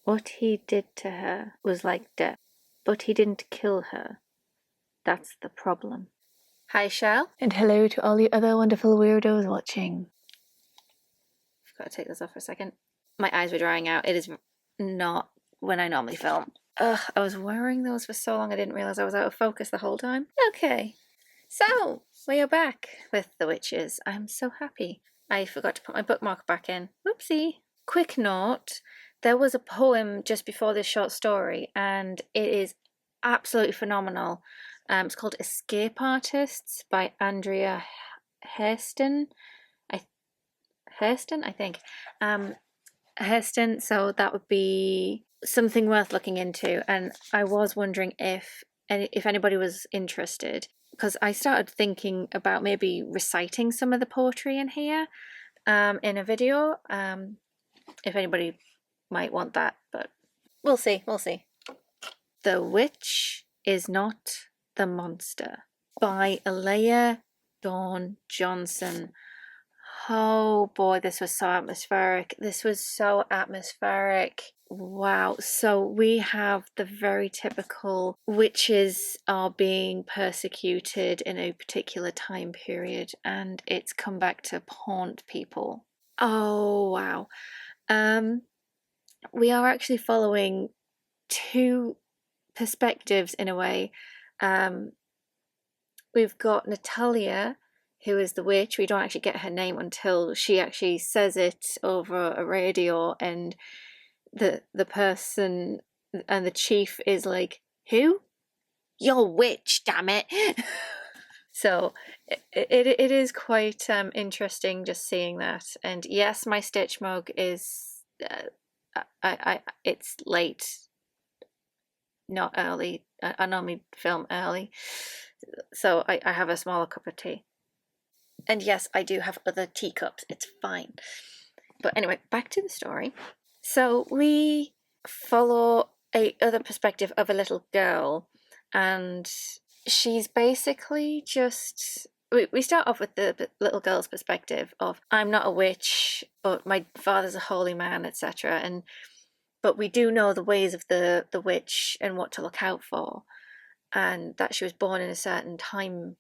What he did to her was like death, but he didn't kill her. That's the problem. Hi, Shell. And hello to all you other wonderful weirdos watching. I've got to take this off for a second. My eyes were drying out. It is not when I normally film. Ugh, I was wearing those for so long I didn't realise I was out of focus the whole time. Okay, so we are back with The Witches. I'm so happy. I forgot to put my bookmark back in. Whoopsie. Quick note, there was a poem just before this short story and it is absolutely phenomenal. It's called Escape Artists by Andrea Hairston. Hairston, I think. Hairston, so that would be something worth looking into. And I was wondering if anybody was interested, because I started thinking about maybe reciting some of the poetry in here in a video. If anybody might want that, but we'll see. The Witch is Not the Monster by Alaya Cawn Johnson. Oh boy, this was so atmospheric. Wow. So we have the very typical witches are being persecuted in a particular time period and it's come back to haunt people. Oh wow. We are actually following two perspectives in a way. We've got Natalia, who is the witch. We don't actually get her name until she actually says it over a radio, and the person and the chief is like, "Who? You're a witch, damn it!" So it is quite interesting just seeing that. And yes, my Stitch mug is it's late, not early. I normally film early, so I have a smaller cup of tea. And yes, I do have other teacups. It's fine. But anyway, back to the story. So we follow a other perspective of a little girl, and she's basically just... We start off with the little girl's perspective of, I'm not a witch, but my father's a holy man, etc. But we do know the ways of the witch and what to look out for, and that she was born in a certain time.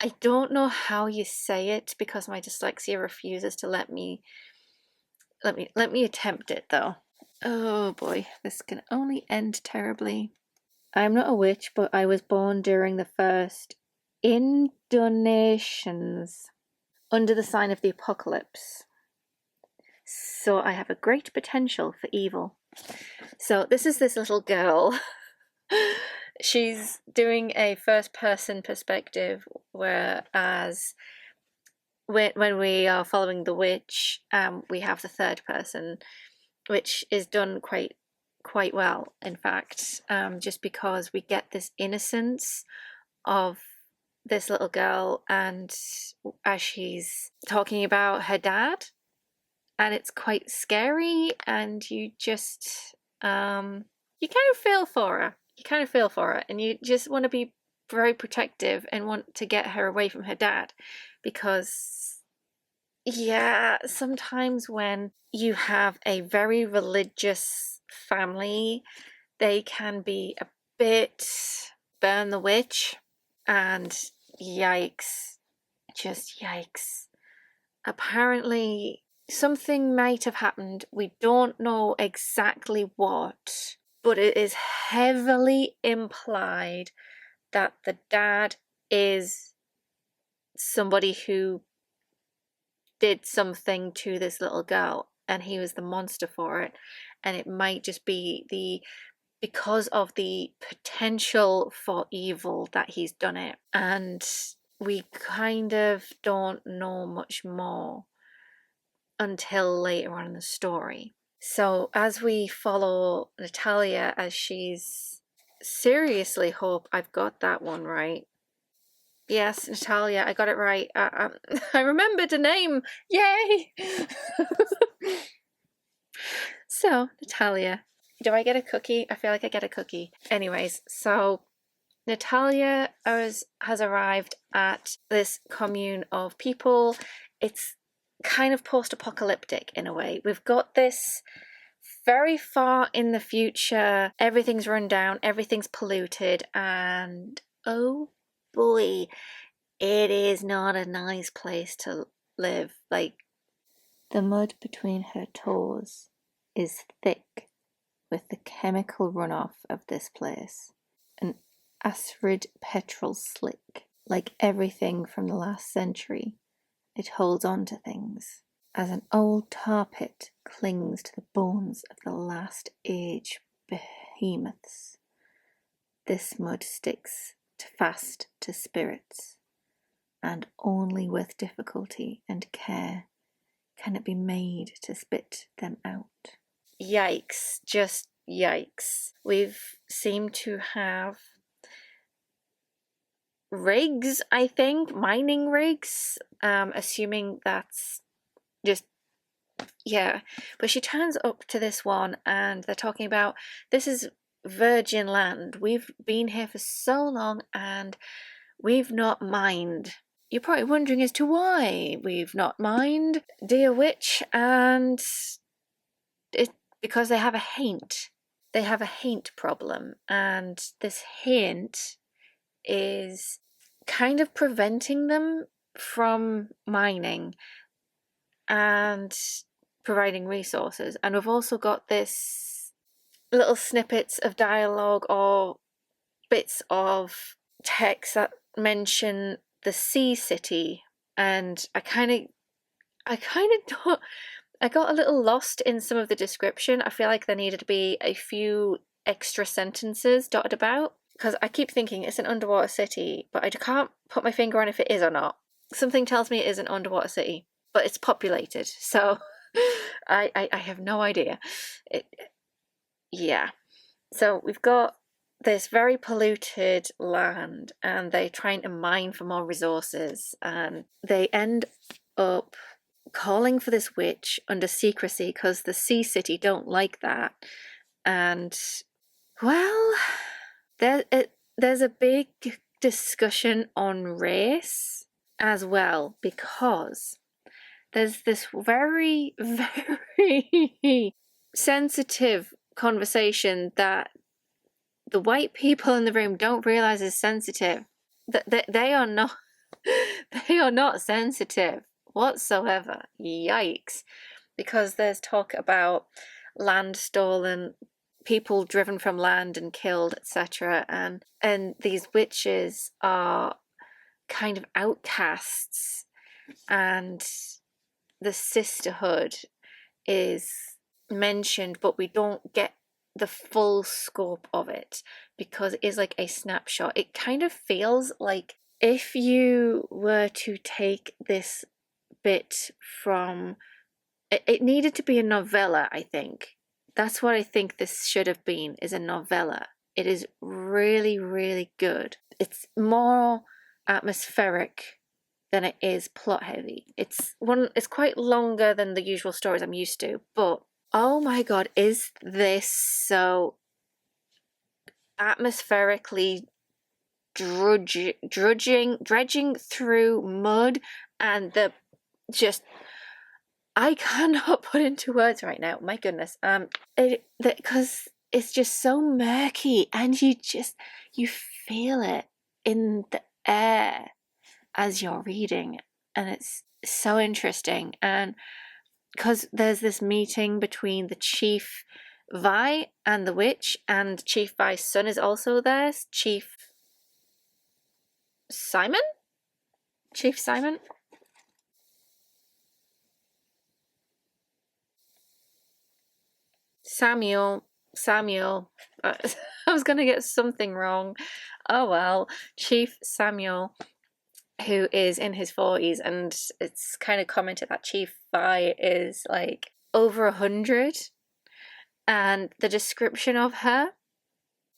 I don't know how you say it because my dyslexia refuses to let me attempt it though. Oh boy, this can only end terribly. I'm not a witch, but I was born during the first Indonesians under the sign of the apocalypse. So I have a great potential for evil. So this is this little girl. She's doing a first-person perspective, whereas when we are following the witch, we have the third person, which is done quite well, in fact, just because we get this innocence of this little girl, and as she's talking about her dad, and it's quite scary, and you just you kind of feel for her. And you just want to be very protective and want to get her away from her dad, because yeah, sometimes when you have a very religious family, they can be a bit burn the witch, and yikes, just yikes. Apparently something might have happened. We don't know exactly what, but it is heavily implied that the dad is somebody who did something to this little girl and he was the monster for it, and it might just be because of the potential for evil that he's done it, and we kind of don't know much more until later on in the story. So as we follow Natalia, as she's... Seriously hope I've got that one right. Yes, Natalia, I got it right. I remembered a name. Yay! So, Natalia. Do I get a cookie? I feel like I get a cookie. Anyways, so Natalia has arrived at this commune of people. It's kind of post-apocalyptic in a way. We've got this very far in the future. Everything's run down, everything's polluted, and oh boy, it is not a nice place to live. Like, the mud between her toes is thick with the chemical runoff of this place. An acrid petrol slick, like everything from the last century. It holds on to things, as an old tar pit clings to the bones of the last age behemoths. This mud sticks fast to spirits, and only with difficulty and care can it be made to spit them out. Yikes, just yikes. We've seemed to have rigs, I think, mining rigs, assuming that's just, yeah. But she turns up to this one and they're talking about, this is virgin land. We've been here for so long and we've not mined. You're probably wondering as to why we've not mined, dear witch, and it's because they have a haint. They have a haint problem, and this haint is kind of preventing them from mining and providing resources. And we've also got this little snippets of dialogue or bits of text that mention the sea city, and I got a little lost in some of the description. I feel like there needed to be a few extra sentences dotted about, because I keep thinking it's an underwater city, but I can't put my finger on if it is or not. Something tells me it is an underwater city, but it's populated, so I have no idea. Yeah. So we've got this very polluted land, and they're trying to mine for more resources, and they end up calling for this witch under secrecy because the sea city don't like that. And well, there's a big discussion on race as well, because there's this very, very sensitive conversation that the white people in the room don't realize is sensitive. That they are not they are not sensitive whatsoever. Yikes. Because there's talk about land stolen, people driven from land and killed, etc. And these witches are kind of outcasts, and the sisterhood is mentioned, but we don't get the full scope of it because it is like a snapshot. It kind of feels like if you were to take this bit from, it needed to be a novella, I think. That's what I think this should have been, is a novella. It is really, really good. It's more atmospheric than it is plot heavy. It's quite longer than the usual stories I'm used to, but oh my god, is this so atmospherically dredging through mud, and I cannot put into words right now. My goodness. Because it's just so murky, and you feel it in the air as you're reading, and it's so interesting. And because there's this meeting between the Chief Vi and the witch, and Chief Vi's son is also there, Chief Simon? Chief Simon? Samuel. I was going to get something wrong. Oh well. Chief Samuel, who is in his 40s, and it's kind of commented that Chief Vi is like over 100. And the description of her: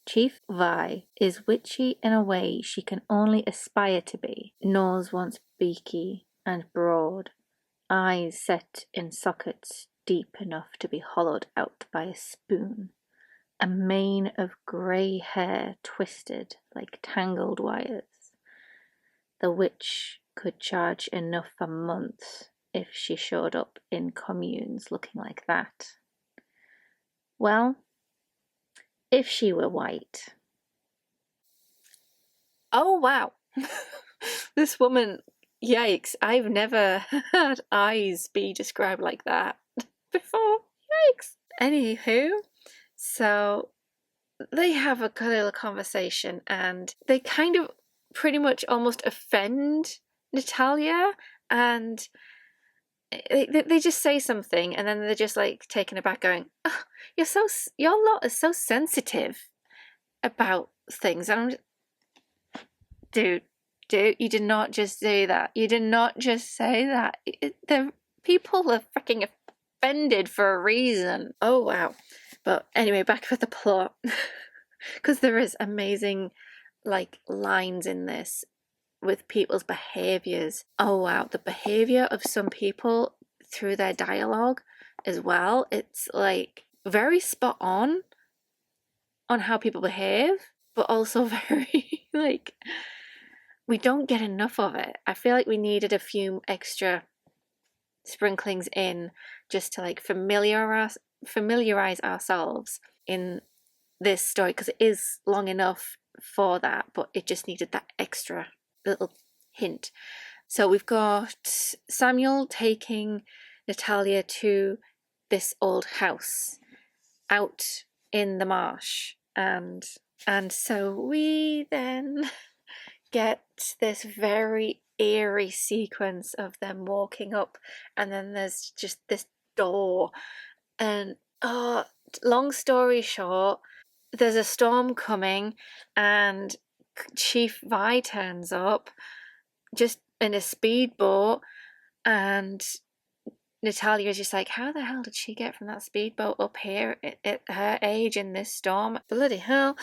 Chief Vi is witchy in a way she can only aspire to be. Nose once beaky and broad, eyes set in sockets deep enough to be hollowed out by a spoon, a mane of grey hair twisted like tangled wires. The witch could charge enough for months if she showed up in communes looking like that. Well, if she were white. Oh, wow. This woman, yikes. I've never had eyes be described like that before. Yikes. Anywho, so they have a good little conversation and they kind of pretty much almost offend Natalia, and they just say something and then they're just like taken aback going, oh, your lot is so sensitive about things. And I'm just, dude, you did not just say that. You did not just say that. The people are freaking offended for a reason. Oh, wow. But anyway, back with the plot. Because there is amazing, like, lines in this with people's behaviours. Oh, wow. The behaviour of some people through their dialogue as well. It's, like, very spot on how people behave, but also very, like, we don't get enough of it. I feel like we needed a few extra sprinklings in just to like familiarize ourselves in this story, because it is long enough for that, but it just needed that extra little hint. So we've got Samuel taking Natalia to this old house out in the marsh, and so we then get this very eerie sequence of them walking up, and then there's just this door, and long story short, there's a storm coming, and Chief Vi turns up just in a speedboat, and Natalia is just like, how the hell did she get from that speedboat up here at her age in this storm? Bloody hell.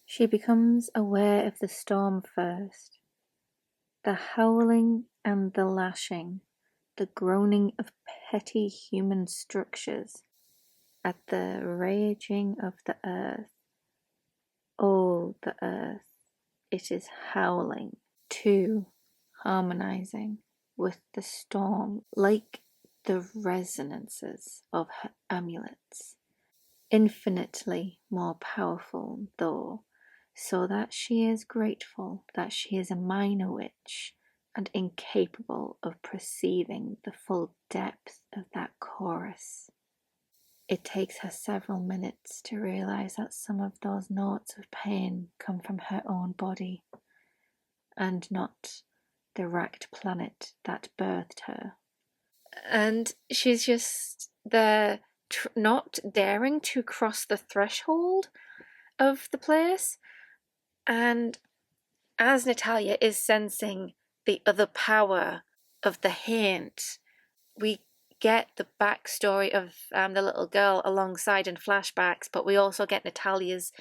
She becomes aware of the storm first, the howling and the lashing, the groaning of petty human structures at the raging of the earth. Oh, the earth, it is howling, too, harmonizing with the storm, like the resonances of her amulets, infinitely more powerful, though, so that she is grateful that she is a minor witch and incapable of perceiving the full depth of that chorus. It takes her several minutes to realize that some of those notes of pain come from her own body and not the racked planet that birthed her. And she's just there, not daring to cross the threshold of the place. And as Natalia is sensing the other power of the hint, we get the backstory of the little girl alongside in flashbacks, but we also get Natalia's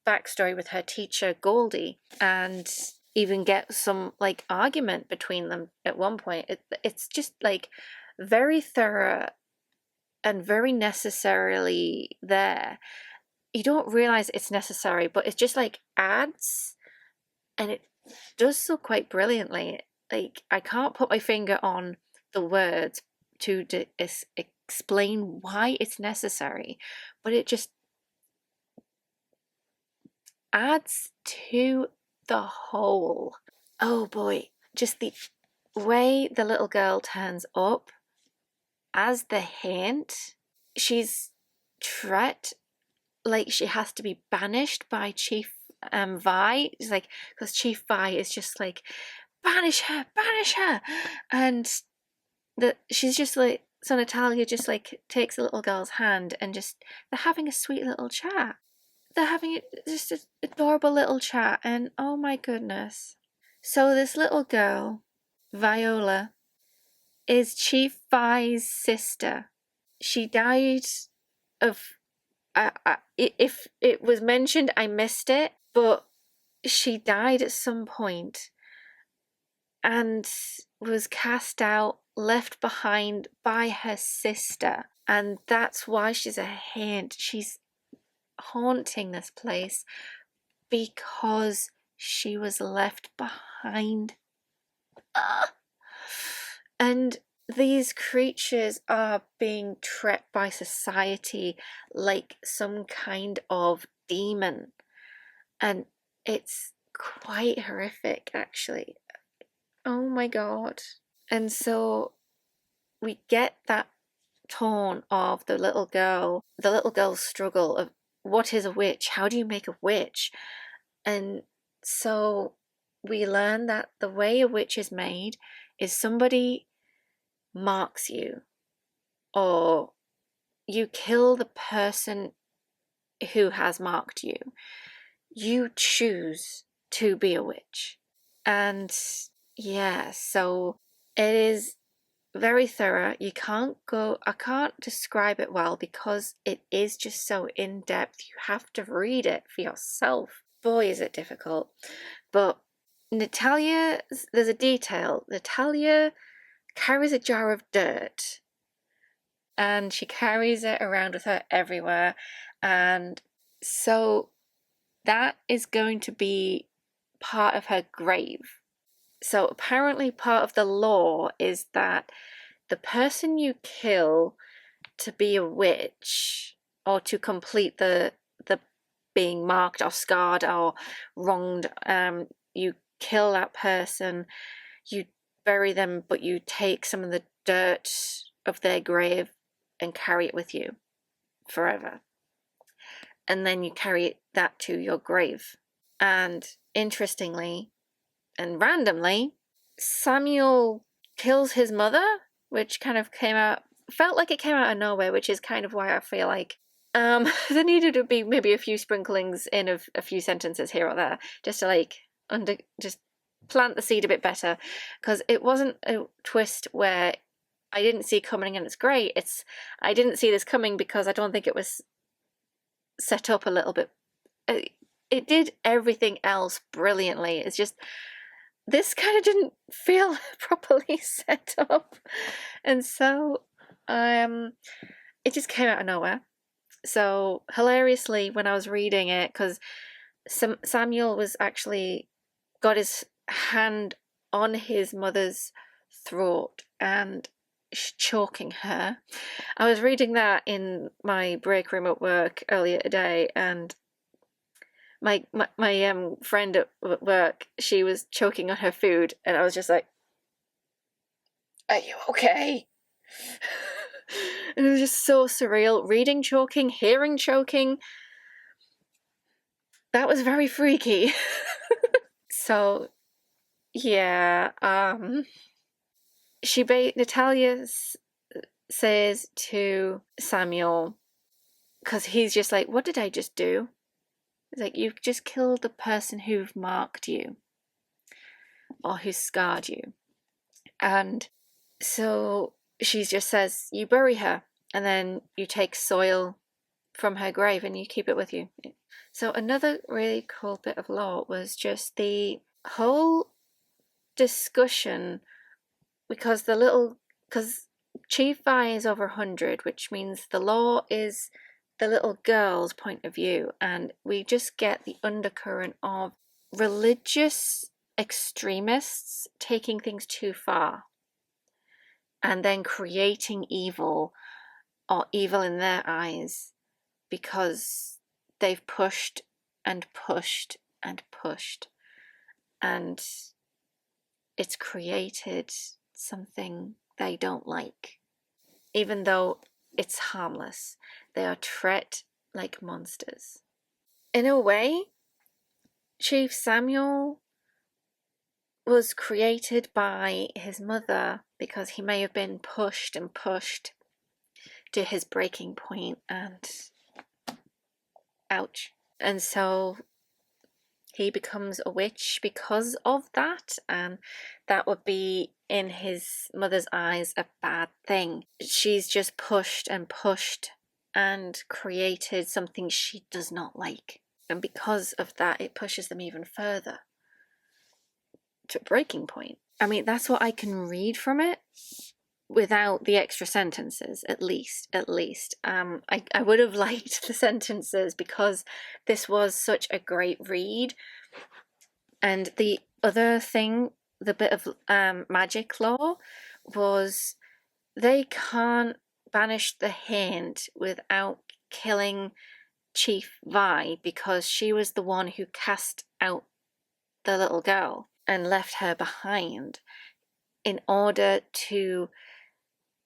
backstory with her teacher Goldie, and even get some like argument between them at one point. It's just like very thorough and very necessarily there. You don't realize it's necessary, but it just like adds, and it does so quite brilliantly. Like, I can't put my finger on the words to explain why it's necessary, but it just adds to the whole. Oh boy, just the way the little girl turns up as the hint. She's treated like she has to be banished by Chief Vi. It's like, because Chief Vi is just like, banish her, and she's just like, so Natalia just like takes the little girl's hand and just, they're having a sweet little chat. They're having just an adorable little chat, and oh my goodness. So this little girl, Viola, is Chief Vi's sister. She died of, if it was mentioned, I missed it, but she died at some point and was cast out, left behind by her sister, and that's why she's a hint. She's haunting this place because she was left behind. And these creatures are being treated by society like some kind of demon, and it's quite horrific, actually. Oh my god. And so we get that tone of the little girl's struggle of what is a witch? How do you make a witch? And so we learn that the way a witch is made is somebody marks you, or you kill the person who has marked you. You choose to be a witch. And yeah, so it is very thorough. I can't describe it well because it is just so in depth. You have to read it for yourself. Boy, is it difficult. But Natalia, there's a detail. Natalia carries a jar of dirt, and she carries it around with her everywhere. And so that is going to be part of her grave. So apparently part of the law is that the person you kill to be a witch, or to complete the being marked or scarred or wronged, you kill that person, you bury them, but you take some of the dirt of their grave and carry it with you forever. And then you carry that to your grave. And interestingly and randomly, Samuel kills his mother, which kind of felt like it came out of nowhere, which is kind of why I feel like there needed to be maybe a few sprinklings in of a few sentences here or there, just to just plant the seed a bit better, because it wasn't a twist where I didn't see coming and it's great. I didn't see this coming because I don't think it was set up a little bit. It did everything else brilliantly. It's just this kind of didn't feel properly set up, and so it just came out of nowhere. So hilariously, when I was reading it, because Samuel was actually got his hand on his mother's throat and choking her. I was reading that in my break room at work earlier today, and my friend at work, she was choking on her food, and I was just like, "Are you okay?" And it was just so surreal. Reading choking, hearing choking. That was very freaky. So, yeah, Natalia says to Samuel, because he's just like, "What did I just do?" It's like, "You've just killed the person who've marked you, or who scarred you." And so she just says, "You bury her, and then you take soil from her grave and you keep it with you." So another really cool bit of law was just the whole discussion, because Chief Vi is over 100, which means the law is the little girl's point of view, and we just get the undercurrent of religious extremists taking things too far and then creating evil, or evil in their eyes, because they've pushed and pushed and pushed, and it's created something they don't like, even though it's harmless. They are treated like monsters. In a way, Chief Samuel was created by his mother because he may have been pushed and pushed to his breaking point, and ouch. And so he becomes a witch because of that, and that would be, in his mother's eyes, a bad thing. She's just pushed and pushed and created something she does not like, and because of that, it pushes them even further to a breaking point. I mean, that's what I can read from it without the extra sentences, at least. I would have liked the sentences, because this was such a great read. And the other thing, the bit of magic law, was they can't banish the Hand without killing Chief Vi, because she was the one who cast out the little girl and left her behind. In order to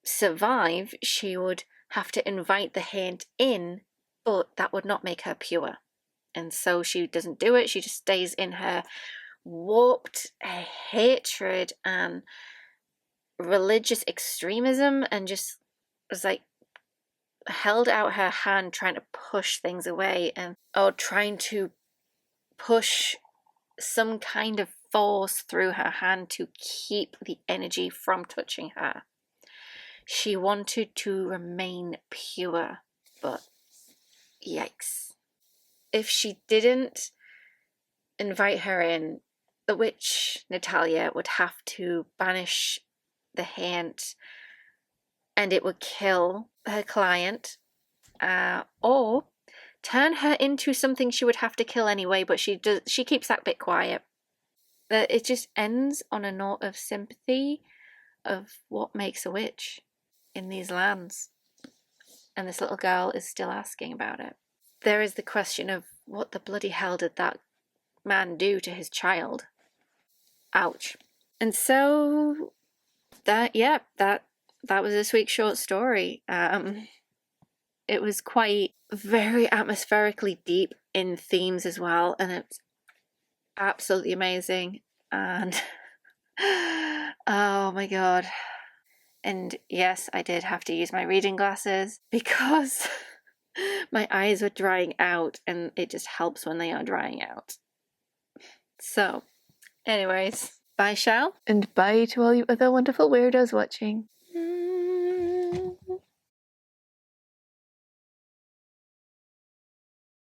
survive, she would have to invite the Hand in, but that would not make her pure. And so she doesn't do it. She just stays in her warped hatred and religious extremism, and just was like held out her hand trying to push things away, and trying to push some kind of force through her hand to keep the energy from touching her. She wanted to remain pure, but yikes. If she didn't invite her in, the witch Natalia would have to banish the Hand, and it would kill her client, or turn her into something she would have to kill anyway, but she keeps that bit quiet. It just ends on a note of sympathy of what makes a witch in these lands. And this little girl is still asking about it. There is the question of what the bloody hell did that man do to his child? Ouch. And so that was this week's short story. It was quite very atmospherically deep in themes as well, and it's absolutely amazing. And oh my god. And yes, I did have to use my reading glasses because my eyes were drying out, and it just helps when they are drying out. So, anyways, bye, Shell. And bye to all you other wonderful weirdos watching.